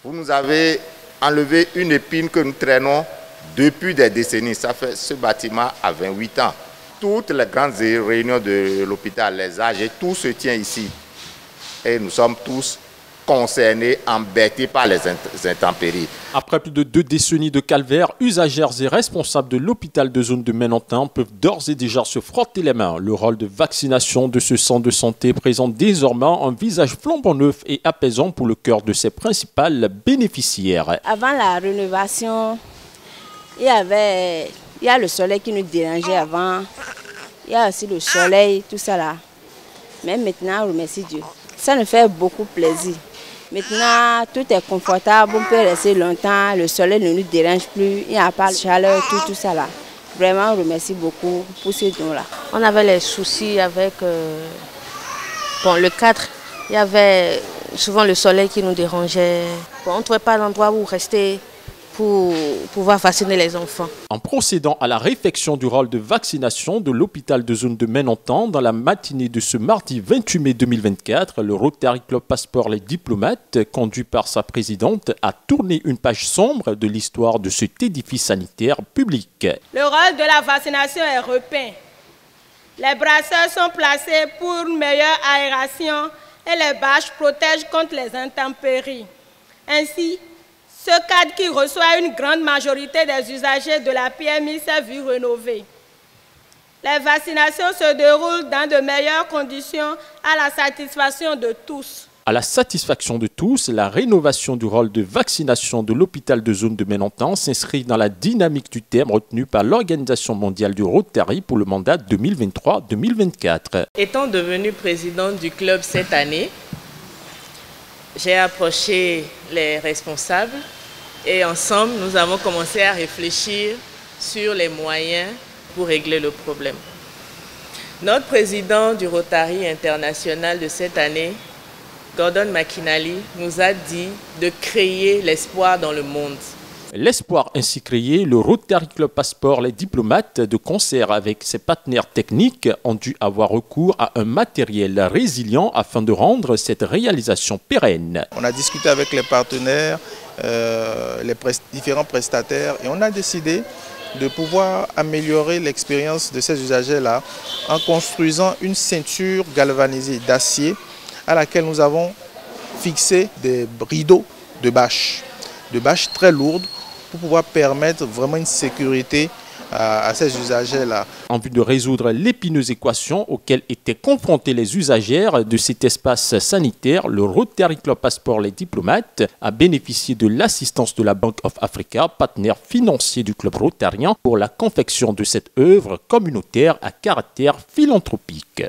Vous nous avez enlevé une épine que nous traînons depuis des décennies. Ça fait ce bâtiment a 28 ans. Toutes les grandes réunions de l'hôpital, les âgés, tout se tient ici. Et nous sommes tous concernés, embêtés par les intempéries. Après plus de 2 décennies de calvaire, usagères et responsables de l'hôpital de zone de Menantin peuvent d'ores et déjà se frotter les mains. Le rôle de vaccination de ce centre de santé présente désormais un visage flambant neuf et apaisant pour le cœur de ses principales bénéficiaires. Avant la rénovation, il y a le soleil qui nous dérangeait avant. Il y a aussi le soleil, tout ça là. Mais maintenant, on remercie Dieu. Ça nous fait beaucoup plaisir. Maintenant, tout est confortable, on peut rester longtemps, le soleil ne nous dérange plus, il n'y a pas de chaleur, tout ça là. Vraiment, on remercie beaucoup pour ces dons-là. On avait les soucis avec le cadre. Il y avait souvent le soleil qui nous dérangeait. On ne trouvait pas d'endroit où rester pour pouvoir vacciner les enfants. En procédant à la réfection du rôle de vaccination de l'hôpital de zone de Menantin, dans la matinée de ce mardi 28 mai 2024, le Rotary Club Passeport Les Diplomates, conduit par sa présidente, a tourné une page sombre de l'histoire de cet édifice sanitaire public. Le rôle de la vaccination est repeint. Les brasseurs sont placés pour une meilleure aération et les bâches protègent contre les intempéries. Ainsi, ce cadre qui reçoit une grande majorité des usagers de la PMI s'est vu rénové. Les vaccinations se déroulent dans de meilleures conditions à la satisfaction de tous. À la satisfaction de tous, la rénovation du rôle de vaccination de l'hôpital de zone de Menantin s'inscrit dans la dynamique du thème retenu par l'Organisation mondiale du Rotary pour le mandat 2023-2024. Étant devenu président du club cette année, j'ai approché les responsables et ensemble, nous avons commencé à réfléchir sur les moyens pour régler le problème. Notre président du Rotary international de cette année, Gordon McInally, nous a dit de créer l'espoir dans le monde. L'espoir ainsi créé, le Rotary Club Passeport Les Diplomates, de concert avec ses partenaires techniques, ont dû avoir recours à un matériel résilient afin de rendre cette réalisation pérenne. On a discuté avec les partenaires, les différents prestataires et on a décidé de pouvoir améliorer l'expérience de ces usagers-là en construisant une ceinture galvanisée d'acier à laquelle nous avons fixé des rideaux de bâches très lourdes pour pouvoir permettre vraiment une sécurité à ces usagers-là. En vue de résoudre l'épineuse équation auquel étaient confrontés les usagères de cet espace sanitaire, le Rotary Club Passeport Les Diplomates a bénéficié de l'assistance de la Bank of Africa, partenaire financier du club rotarien, pour la confection de cette œuvre communautaire à caractère philanthropique.